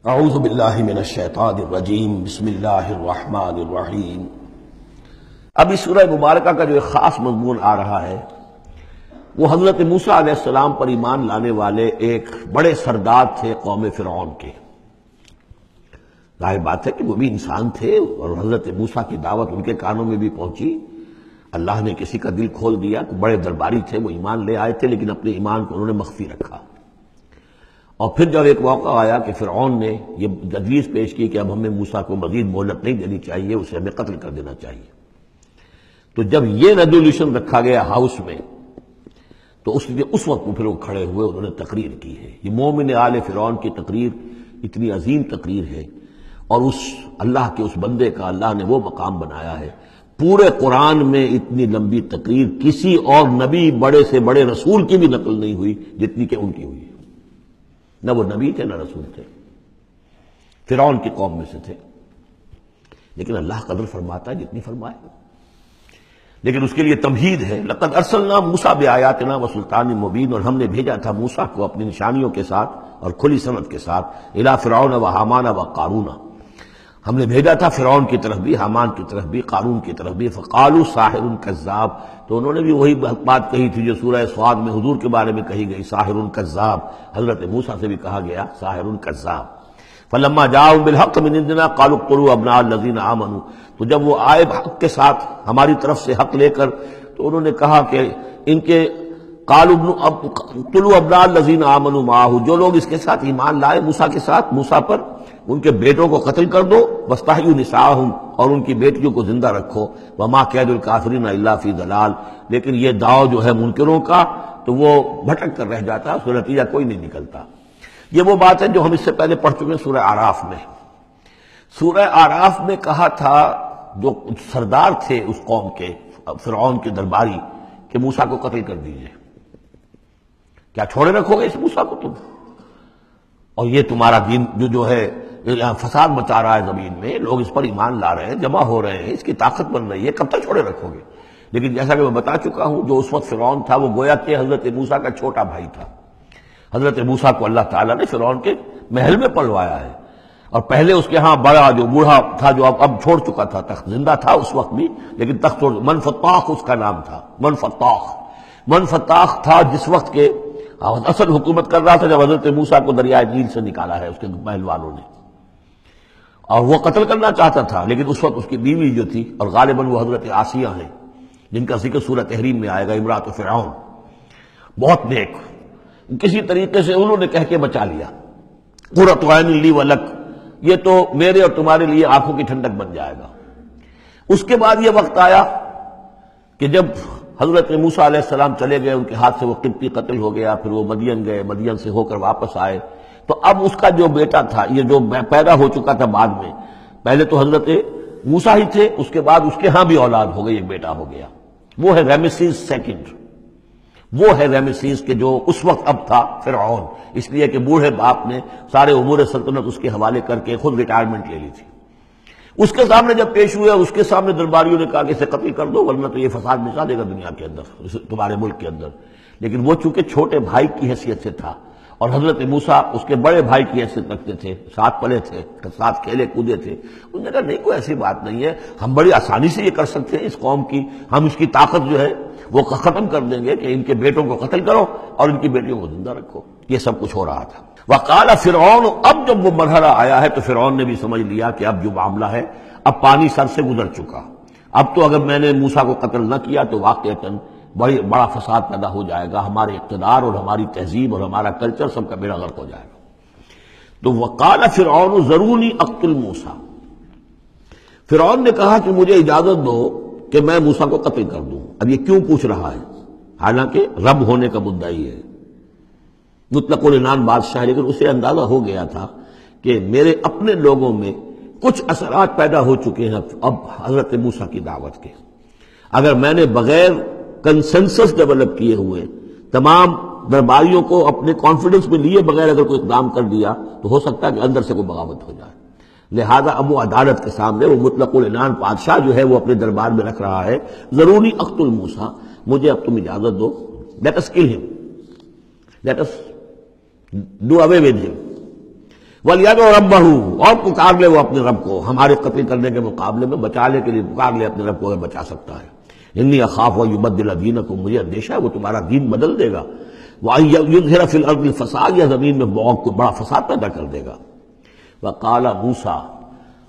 اعوذ باللہ من الشیطان الرجیم بسم اللہ الرحمن الرحیم۔ اب اس سورہ مبارکہ کا جو ایک خاص مضمون آ رہا ہے وہ حضرت موسیٰ علیہ السلام پر ایمان لانے والے ایک بڑے سردار تھے قوم فرعون کے۔ ظاہر بات ہے کہ وہ بھی انسان تھے اور حضرت موسیٰ کی دعوت ان کے کانوں میں بھی پہنچی۔ اللہ نے کسی کا دل کھول دیا، بڑے درباری تھے، وہ ایمان لے آئے تھے، لیکن اپنے ایمان کو انہوں نے مخفی رکھا۔ اور پھر جب ایک موقع آیا کہ فرعون نے یہ تجویز پیش کی کہ اب ہمیں موسیٰ کو مزید مہلت نہیں دینی چاہیے، اسے ہمیں قتل کر دینا چاہیے، تو جب یہ ریزولوشن رکھا گیا ہاؤس میں تو اس وقت پھر وہ کھڑے ہوئے، انہوں نے تقریر کی ہے۔ یہ مومن آل فرعون کی تقریر اتنی عظیم تقریر ہے، اور اس اللہ کے اس بندے کا اللہ نے وہ مقام بنایا ہے۔ پورے قرآن میں اتنی لمبی تقریر کسی اور نبی، بڑے سے بڑے رسول کی بھی نقل نہیں ہوئی جتنی کہ ان کی ہوئی۔ نہ وہ نبی تھے نہ رسول تھے، فرعون کی قوم میں سے تھے، لیکن اللہ قدر فرماتا ہے جتنی فرمائے۔ لیکن اس کے لیے تمہید ہے، لقد ارسلنا موسیٰ بآیاتنا وسلطان مبین، اور ہم نے بھیجا تھا موسیٰ کو اپنی نشانیوں کے ساتھ اور کھلی سند کے ساتھ، الی فرعون و حامان و قارون، ہم نے بھیجا تھا فرعون کی طرف بھی، حامان کی طرف بھی، قارون کی طرف بھی۔ فقالوا ساحر کذاب، تو انہوں نے بھی وہی بات کہی تھی جو سورہ صاد میں حضور کے بارے میں کہی گئی، ساحر کذاب۔ حضرت موسیٰ سے بھی کہا گیا ساحر کذاب۔ فلما جاءهم بالحق من عندنا قالوا اقتلوا ابناء الذين آمنوا، تو جب وہ آئے حق کے ساتھ ہماری طرف سے حق لے کر، تو انہوں نے کہا کہ ان کے قالوا اقتلوا ابناء الذين آمنوا معه، جو لوگ اس کے ساتھ ایمان لائے موسیٰ کے ساتھ، موسیٰ پر، ان کے بیٹوں کو قتل کر دو، واستحیوا نساءهم، اور ان کی بیٹیوں کو زندہ رکھو، وما کید الکافرین الا فی ضلال، لیکن یہ داؤ جو ہے منکروں کا تو وہ بھٹک کر رہ جاتا ہے، اس کا نتیجہ کوئی نہیں نکلتا۔ یہ وہ بات ہے جو ہم اس سے پہلے پڑھ چکے ہیں سورہ اعراف میں۔ سورہ اعراف میں کہا تھا جو سردار تھے اس قوم کے، فرعون کے درباری، کہ موسیٰ کو قتل کر دیجئے، کیا چھوڑے رکھو گے اس موسیٰ کو تم؟ اور یہ تمہارا دین جو ہے یہاں فساد مچا رہا ہے زمین میں، لوگ اس پر ایمان لا رہے ہیں، جمع ہو رہے ہیں، اس کی طاقت بن رہی ہے، کب تک چھوڑے رکھو گے؟ لیکن جیسا کہ میں بتا چکا ہوں، جو اس وقت فرعون تھا وہ گویا کہ حضرت موسیٰ کا چھوٹا بھائی تھا۔ حضرت موسیٰ کو اللہ تعالیٰ نے فرعون کے محل میں پلوایا ہے، اور پہلے اس کے ہاں بڑا جو بوڑھا تھا جو اب چھوڑ چکا تھا تخت، زندہ تھا اس وقت بھی لیکن تخت چھوڑ، منفتاخ اس کا نام تھا، منفتاخ تھا جس وقت کے اصل حکومت کر رہا تھا جب حضرت موسیٰ کو دریائے نیل سے نکالا ہے اس کے محل والوں نے، اور وہ قتل کرنا چاہتا تھا، لیکن اس وقت اس کی بیوی جو تھی، اور غالباً وہ حضرت آسیہ ہیں جن کا ذکر سورہ تحریم میں آئے گا، امرات فرعون، بہت نیک، کسی طریقے سے انہوں نے کہہ کے بچا لیا، قرۃ عین لی ولک، یہ تو میرے اور تمہارے لیے آنکھوں کی ٹھنڈک بن جائے گا۔ اس کے بعد یہ وقت آیا کہ جب حضرت موسیٰ علیہ السلام چلے گئے، ان کے ہاتھ سے وہ قبطی قتل ہو گیا، پھر وہ مدین گئے، مدین سے ہو کر واپس آئے، تو اب اس کا جو بیٹا تھا، یہ جو پیدا ہو چکا تھا بعد میں، پہلے تو حضرت موسیٰ ہی تھے، اس کے بعد اس کے ہاں بھی اولاد ہو گئی، ایک بیٹا ہو گیا، وہ ہے رامسیس سیکنڈ، وہ ہے رامسیس کے جو اس وقت اب تھا فرعون، اس لیے کہ بوڑھے باپ نے سارے امور سلطنت اس کے حوالے کر کے خود ریٹائرمنٹ لے لی تھی۔ اس کے سامنے جب پیش ہوئے، اس کے سامنے درباریوں نے کہا کہ اسے قتل کر دو ورنہ تو یہ فساد مچا دے گا دنیا کے اندر، تمہارے ملک کے اندر، لیکن وہ چونکہ چھوٹے بھائی کی حیثیت سے تھا، اور حضرت موسیٰ اس کے بڑے بھائی کی حیثیت رکھتے تھے، ساتھ پلے تھے، ساتھ کھیلے کودے تھے، انہوں نے کہا نہیں کوئی ایسی بات نہیں ہے، ہم بڑی آسانی سے یہ کر سکتے ہیں، اس قوم کی ہم اس کی طاقت جو ہے وہ ختم کر دیں گے کہ ان کے بیٹوں کو قتل کرو اور ان کی بیٹیوں کو زندہ رکھو۔ یہ سب کچھ ہو رہا تھا۔ وقال فرعون، اب جب وہ مرحلہ آیا ہے تو فرعون نے بھی سمجھ لیا کہ اب جو معاملہ ہے، اب پانی سر سے گزر چکا، اب تو اگر میں نے موسیٰ کو قتل نہ کیا تو واقعتاً بڑا فساد پیدا ہو جائے گا، ہمارے اقتدار اور ہماری تہذیب اور ہمارا کلچر سب کا بیڑا غرق ہو جائے گا۔ تو وقال فرعون ذرونی اقتل موسیٰ، فرعون نے کہا کہ مجھے اجازت دو کہ میں موسیٰ کو قتل کر دوں۔ اب یہ کیوں پوچھ رہا ہے؟ حالانکہ رب ہونے کا مدعی ہے، مطلق العنان بادشاہ ہے، لیکن اسے اندازہ ہو گیا تھا کہ میرے اپنے لوگوں میں کچھ اثرات پیدا ہو چکے ہیں اب حضرت موسیٰ کی دعوت کے، اگر میں نے بغیر کنسنسس ڈیولپ کیے ہوئے تمام درباریوں کو اپنے کانفیڈنس میں لیے بغیر اگر کوئی اقدام کر دیا تو ہو سکتا ہے کہ اندر سے کوئی بغاوت ہو جائے، لہذا اب وہ عدالت کے سامنے وہ مطلق العنان بادشاہ جو ہے وہ اپنے دربار میں رکھ رہا ہے، ضروری اقتل موسیٰ، مجھے اب تم اجازت دو، late us kill him, let us do away with him. وَلْيَدْعُ رَبَّهُ، اور پکار لے وہ اپنے رب کو، ہمارے قتل کرنے کے مقابلے میں بچانے کے لیے پکار لے اپنے رب کو اگر بچا سکتا ہے۔ انی اخاف ان یبدل دینکم، مجھے اندیشہ ہے وہ تمہارا دین بدل دے گا، وَأَن یظہر فی الارض الفساد، یا زمین میں بہت بڑا فساد پیدا کر دے گا۔ وقال موسیٰ،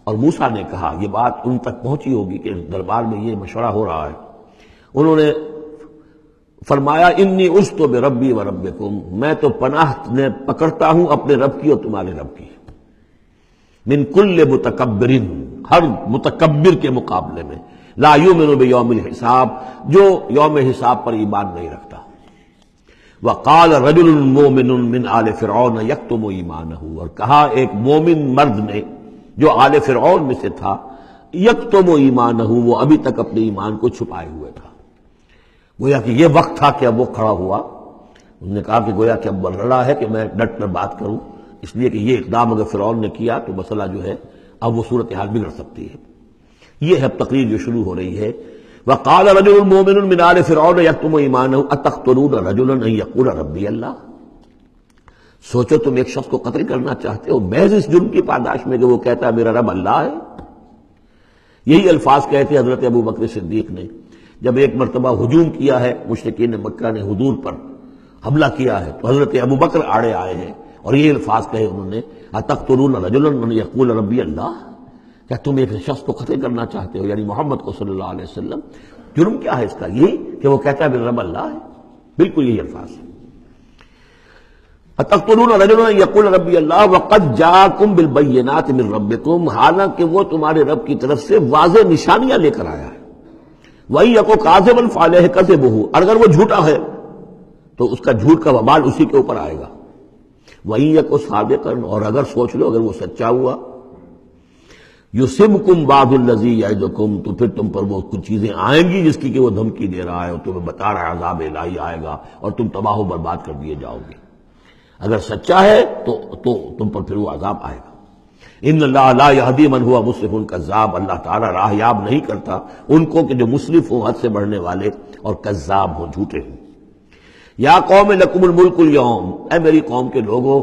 اور موسیٰ نے کہا، یہ بات ان تک پہنچی ہوگی کہ دربار میں یہ مشورہ ہو رہا ہے، انہوں نے فرمایا انی عذت بربی وربکم، میں تو پناہ پکڑتا ہوں اپنے رب کی اور تمہارے رب کی، من کل متکبر، ہر متکبر کے مقابلے میں، لا یؤمن بیوم الحساب، جو یوم حساب پر ایمان نہیں رکھتا۔ وقال رجل مومن من آل فرعون یکتم ایمانہ، اور کہا ایک مومن مرد نے جو آل فرعون میں سے تھا، یکتم ایمانہ، وہ ابھی تک اپنے ایمان کو چھپائے ہوئے تھا۔ گویا کہ یہ وقت تھا کہ اب وہ کھڑا ہوا، انہوں نے کہا کہ گویا کہ اب بن رہا ہے کہ میں ڈٹ کر بات کروں، اس لیے کہ یہ اقدام اگر فرعون نے کیا تو مسئلہ جو ہے اب وہ صورتحال بگڑ سکتی ہے۔ یہ ہے تقریر جو شروع ہو رہی ہے۔ وقال رجل مومن من آل فرعون یکتم ایمانہ اتقتلون رجلا ان یقول ربی اللہ، سوچو تم ایک شخص کو قتل کرنا چاہتے ہو محض اس جرم کی پاداش میں کہ وہ کہتا ہے میرا رب اللہ ہے۔ یہی الفاظ کہتے حضرت ابو بکر صدیق نے جب ایک مرتبہ ہجوم کیا ہے، مشرکین مکہ نے حضور پر حملہ کیا ہے، تو حضرت ابو بکر آڑے آئے ہیں اور یہ الفاظ کہے انہوں نے اتقتلون رجلا ان یقول ربی اللہ، کیا تم ایک شخص کو قتل کرنا چاہتے ہو، یعنی محمد کو صلی اللہ علیہ وسلم؟ جرم کیا ہے اس کا؟ یہی کہ وہ کہتا ہے میرا رب اللہ ہے، بالکل یہی الفاظ ہے۔ اتقتلون رجلا یقول ربی اللہ وقد جاءکم بالبینات من ربکم، حالانکہ وہ تمہارے رب کی طرف سے واضح نشانیاں لے کر آیا ہے۔ وَإِن يَكُ كَاذِبًا فَعَلَيْهِ كَذِبُهُ، اگر وہ جھوٹا ہے تو اس کا جھوٹ کا وبال اسی کے اوپر آئے گا۔ وَإِن يَكُ صَادِقًا، اور اگر سوچ لو اگر وہ سچا ہوا، يُصِبْكُمْ بَعْضُ الَّذِي يَعِدُكُمْ، تو پھر تم پر وہ کچھ چیزیں آئیں گی جس کی کہ وہ دھمکی دے رہا ہے اور تمہیں بتا رہا ہے عذاب الہی آئے گا اور تم تباہ و برباد کر دیے جاؤ گے۔ اگر سچا ہے تو تم پر پھر وہ عذاب آئے گا۔ ان اللہ لا یہدی من ہوا مسرف کذاب، اللہ تعالیٰ راہ یاب نہیں کرتا ان کو کہ جو مسرف ہوں، حد سے بڑھنے والے اور کذاب ہوں، جھوٹے ہوں۔ یا قوم لکم الملک اليوم، اے میری قوم کے لوگوں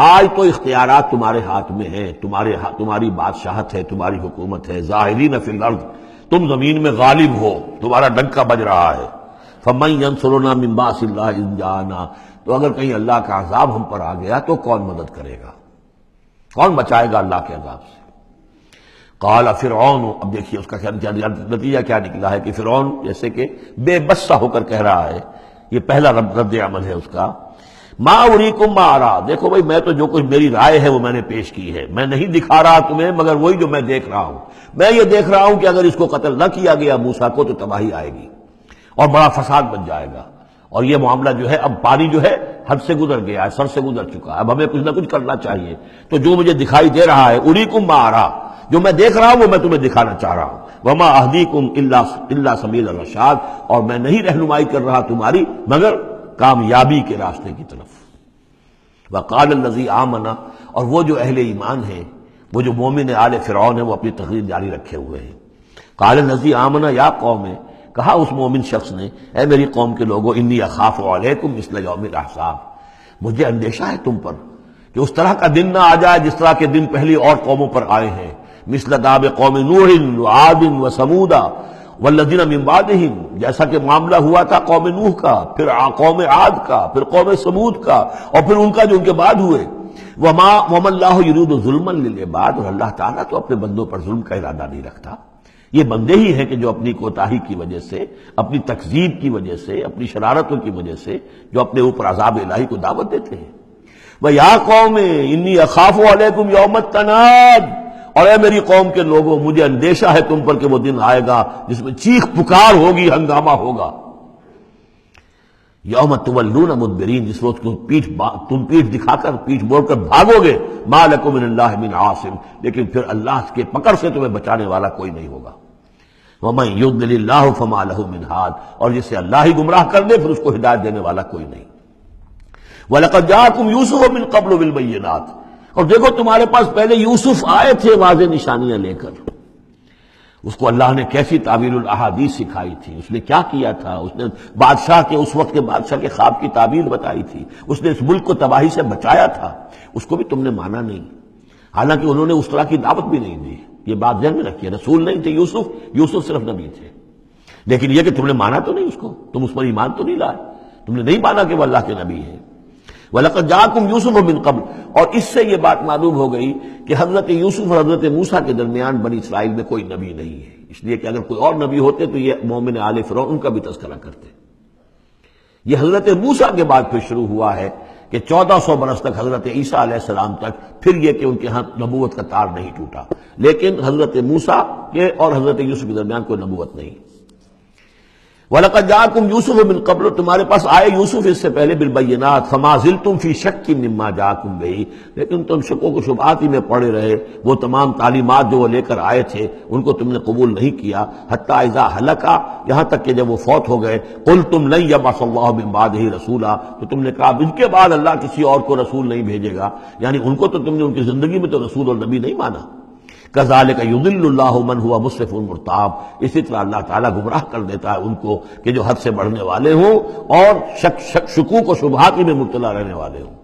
آج تو اختیارات تمہارے ہاتھ میں ہیں، تمہاری بادشاہت ہے، تمہاری حکومت ہے۔ ظاہرین فی الارض، تم زمین میں غالب ہو، تمہارا ڈنکا بج رہا ہے۔ فمن ینصرنا من باس اللہ ان جاءنا، تو اگر کہیں اللہ کا عذاب ہم پر آ گیا تو کون مدد کرے گا، کون بچائے گا اللہ کے عذاب سے؟ قال فرعون، اب دیکھیے اس کا نتیجہ کیا نکلا ہے کہ فرعون جیسے کہ بے بس سا ہو کر کہہ رہا ہے، یہ پہلا رد عمل ہے اس کا، ما اریکم ما ارا، دیکھو بھائی میں تو جو کچھ میری رائے ہے وہ میں نے پیش کی ہے، میں نہیں دکھا رہا تمہیں مگر وہی جو میں دیکھ رہا ہوں۔ میں یہ دیکھ رہا ہوں کہ اگر اس کو قتل نہ کیا گیا موسیٰ کو تو تباہی آئے گی اور بڑا فساد بن جائے گا، اور یہ معاملہ جو ہے اب پانی جو ہے حد سے گزر گیا ہے، سر سے گزر چکا ہے، اب ہمیں کچھ نہ کچھ کرنا چاہیے۔ تو جو مجھے دکھائی دے رہا ہے اریکم ما ارا، جو میں دیکھ رہا ہوں وہ میں تمہیں دکھانا چاہ رہا ہوں۔ وما اہدیکم الا سبیل الرشاد، اور میں نہیں رہنمائی کر رہا تمہاری مگر کامیابی کے راستے کی طرف۔ وقال الذی آمن، اور وہ جو اہل ایمان ہیں، وہ جو مومن آل فرعون ہیں، وہ اپنی تقریر جاری رکھے ہوئے ہیں۔ قال الذی آمن یا قوم، کہا اس مومن شخص نے اے میری قوم کے لوگوں انی اخاف علیکم مثل یوم الاحزاب، مجھے اندیشہ ہے تم پر کہ اس طرح کا دن نہ آ جائے جس طرح کے دن پہلی اور قوموں پر آئے ہیں، مثل داب قوم نوح وعاد وثمود والذین من بعدہم، جیسا کہ معاملہ ہوا تھا قوم نوح کا، پھر قوم عاد کا، پھر قوم ثمود کا، اور پھر ان کا جو ان کے بعد ہوئے۔ وما اللہ یرید ظلما للعباد، اور اللہ تعالیٰ تو اپنے بندوں پر ظلم کا ارادہ نہیں رکھتا۔ یہ بندے ہی ہیں کہ جو اپنی کوتاہی کی وجہ سے، اپنی تکذیب کی وجہ سے، اپنی شرارتوں کی وجہ سے جو اپنے اوپر عذاب الہی کو دعوت دیتے ہیں۔ وَيَا قَوْمِ إِنِّي أَخَافُ عَلَيْكُمْ يَوْمَ التَّنَادِ، اور اے میری قوم کے لوگوں مجھے اندیشہ ہے تم پر کہ وہ دن آئے گا جس میں چیخ پکار ہوگی، ہنگامہ ہوگا۔ یوم تولون مدبرین، جس روز تم پیٹھ دکھا کر، پیٹھ موڑ کر بھاگو گے۔ ما لکم من اللہ من عاصم، لیکن پھر اللہ کے پکڑ سے تمہیں بچانے والا کوئی نہیں ہوگا۔ ومن یضلل اللہ فما لہ من ہاد، اور جسے اللہ ہی گمراہ کر دے پھر اس کو ہدایت دینے والا کوئی نہیں۔ وَلَقَدْ جَاءَكُمْ يُوسُفُ مِن قَبْلُ بِالْبَيِّنَاتِ، اور دیکھو تمہارے پاس پہلے یوسف آئے تھے واضح نشانیاں لے کر۔ اس کو اللہ نے کیسی تعبیر الاحادیث سکھائی تھی، اس نے کیا کیا تھا، اس نے بادشاہ کے، اس وقت کے بادشاہ کے خواب کی تعبیر بتائی تھی، اس نے اس ملک کو تباہی سے بچایا تھا، اس کو بھی تم نے مانا نہیں۔ حالانکہ انہوں نے اس طرح کی دعوت بھی نہیں دی. یہ بات ذہن میں رکھیے، رسول نہیں تھے یوسف صرف نبی تھے. لیکن یہ کہ تم نے مانا تو نہیں اس کو، تم اس پر ایمان تو نہیں لائے، تم نے نہیں مانا کہ وہ اللہ کے نبی ہے. وَلَقَدْ جَاءَكُمْ يُوسُفُ مِنْ قَبْلُ، اور اس سے یہ بات معلوم ہو گئی کہ حضرت یوسف اور حضرت موسیٰ کے درمیان بنی اسرائیل میں کوئی نبی نہیں ہے. اس لیے کہ اگر کوئی اور نبی ہوتے تو یہ مومن آل فرعون ان کا بھی تذکرہ کرتے. یہ حضرت موسیٰ کے بعد پھر شروع ہوا ہے کہ 1400 برس تک حضرت عیسیٰ علیہ السلام تک پھر یہ کہ ان کے ہاں نبوت کا تار نہیں ٹوٹا، لیکن حضرت موسیٰ کے اور حضرت یوسف کے درمیان کوئی نبوت نہیں. وَلَقَدْ جَاءَكُمْ يُوسُفُ مِنْ قَبْلُ، تمہارے پاس آئے یوسف اس سے پہلے بالبینات، فَمَا زِلْتُمْ فِي شَكٍّ مِّمَّا جَاءَكُمْ بِهِ، لیکن تم شکوک و شبہات ہی میں پڑے رہے. وہ تمام تعلیمات جو وہ لے کر آئے تھے ان کو تم نے قبول نہیں کیا. حتیٰ اذا ہلکا، یہاں تک کہ جب وہ فوت ہو گئے، قُلْتُمْ لَن يَبْعَثَ اللَّهُ مِن بَعْدِهِ رَسُولًا، تو تم نے کہا ان کے بعد اللہ کسی اور کو رسول نہیں بھیجے گا. یعنی ان کو تو تم نے ان کی زندگی میں تو رسول اور نبی نہیں مانا. کذالک یضل اللہ من هو مسرف مرتاب، اسی طرح اللہ تعالیٰ گمراہ کر دیتا ہے ان کو کہ جو حد سے بڑھنے والے ہوں اور شکوک و شبہات میں مبتلا رہنے والے ہوں.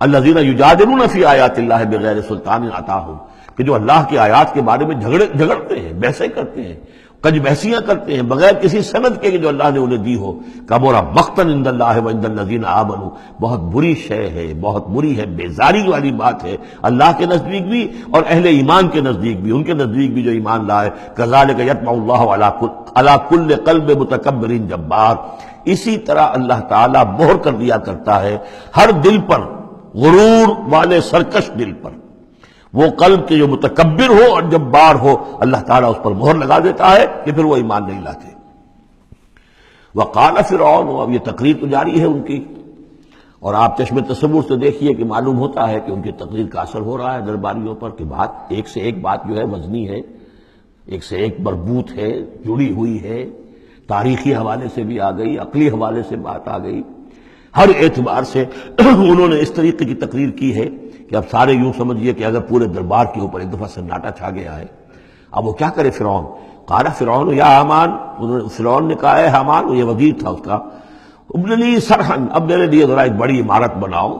الذین یجادلون فی آیات اللہ بغیر سلطان اتاہم، کہ جو اللہ کی آیات کے بارے میں جھگڑتے ہیں، بحثیں کرتے ہیں، کج بحثیاں کرتے ہیں بغیر کسی سند کے کہ جو اللہ نے انہیں دی ہو. کبر مقتا عند اللہ وعند الذین آمنوا، بہت بری شے ہے، بہت بری ہے، بیزاری والی بات ہے اللہ کے نزدیک بھی اور اہل ایمان کے نزدیک بھی، ان کے نزدیک بھی جو ایمان لائے. کذالک یطبع اللہ علی کل قلب متکبر جبار، اسی طرح اللہ تعالیٰ مہر کر دیا کرتا ہے ہر دل پر، غرور والے سرکش دل پر، وہ قلب کے جو متکبر ہو اور جبار ہو، اللہ تعالیٰ اس پر مہر لگا دیتا ہے کہ پھر وہ ایمان نہیں لاتے. وقال فرعون، اب یہ تقریر تو جاری ہے ان کی، اور آپ چشم تصور سے دیکھیے کہ معلوم ہوتا ہے کہ ان کی تقریر کا اثر ہو رہا ہے درباریوں پر، کہ بات ایک سے ایک بات جو ہے وزنی ہے، ایک سے ایک مربوط ہے، جڑی ہوئی ہے، تاریخی حوالے سے بھی آ گئی، عقلی حوالے سے بات آ گئی، ہر اعتبار سے انہوں نے اس طریقے کی تقریر کی ہے کہ اب سارے یوں سمجھیے کہ اگر پورے دربار کے اوپر ایک دفعہ سناٹا چھا گیا ہے. اب وہ کیا کرے فرعون؟ قال فرعون یا حامان، فرعون نے کہا ہے حامان، یہ وزیر تھا اس کا، ابن لی صرحا، اب میرے لیے ذرا ایک بڑی عمارت بناؤ،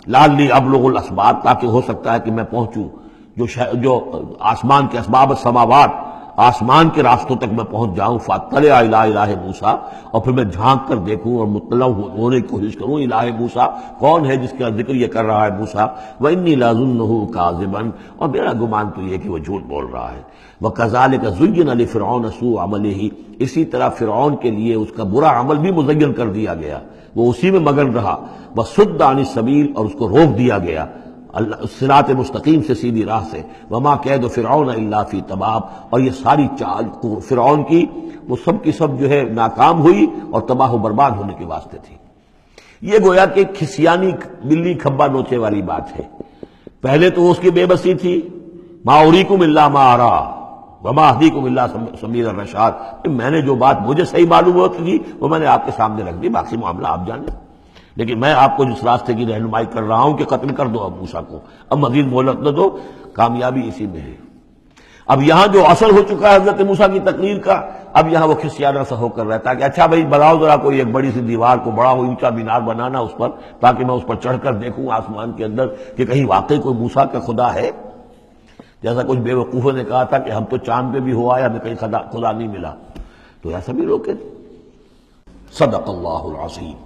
لعلی ابلغ الاسباب، تاکہ ہو سکتا ہے کہ میں پہنچوں جو آسمان کے اسباب السماوات، آسمان کے راستوں تک میں پہنچ جاؤں. فاطلع الی الہ موسیٰ، اور پھر میں جھانک کر دیکھوں اور مطلع ہونے کی کوشش کروں الہ موسیٰ کون ہے جس کا ذکر یہ کر رہا ہے موسیٰ. وانی لاظنہ کاذبا، اور میرا گمان تو یہ کہ وہ جھوٹ بول رہا ہے. وکذالک زین لفرعون سوء عملہ، اسی طرح فرعون کے لیے اس کا برا عمل بھی مزین کر دیا گیا، وہ اسی میں مگن رہا. وصد عن السبیل، اور اس کو روک دیا گیا صراط مستقیم سے، سیدھی راہ سے. وما کید فرعون الا فی تباب، اور یہ ساری چال فرعون کی وہ سب کی سب جو ہے ناکام ہوئی اور تباہ و برباد ہونے کے واسطے تھی. یہ گویا کہ کھسیانی بلی کھبا نوچے والی بات ہے. پہلے تو اس کی بے بسی تھی، ما اریکم الا ما ارا وما اہدیکم الا سبیل الرشاد، میں نے جو بات مجھے صحیح معلوم ہوتی تھی وہ میں نے آپ کے سامنے رکھ دی، باقی معاملہ آپ جانیں. لیکن میں آپ کو جس راستے کی رہنمائی کر رہا ہوں کہ قتل کر دو اب موسیٰ کو، اب مزید مہلت نہ دو، کامیابی اسی میں ہے. اب یہاں جو اثر ہو چکا ہے حضرت موسیٰ کی تقریر کا، اب یہاں وہ کھسیانہ سا ہو کر رہتا ہے کہ اچھا بھائی بناؤ ذرا کوئی ایک بڑی سی دیوار کو، بڑا اونچا مینار بنانا اس پر، تاکہ میں اس پر چڑھ کر دیکھوں آسمان کے اندر کہ کہیں واقعی کوئی موسیٰ کا خدا ہے. جیسا کچھ بے وقوفوں نے کہا تھا کہ ہم تو چاند پہ بھی ہو آئے، ہمیں کہیں خدا نہیں ملا، تو ایسا بھی لوگ کہتے. صدق اللہ العظیم.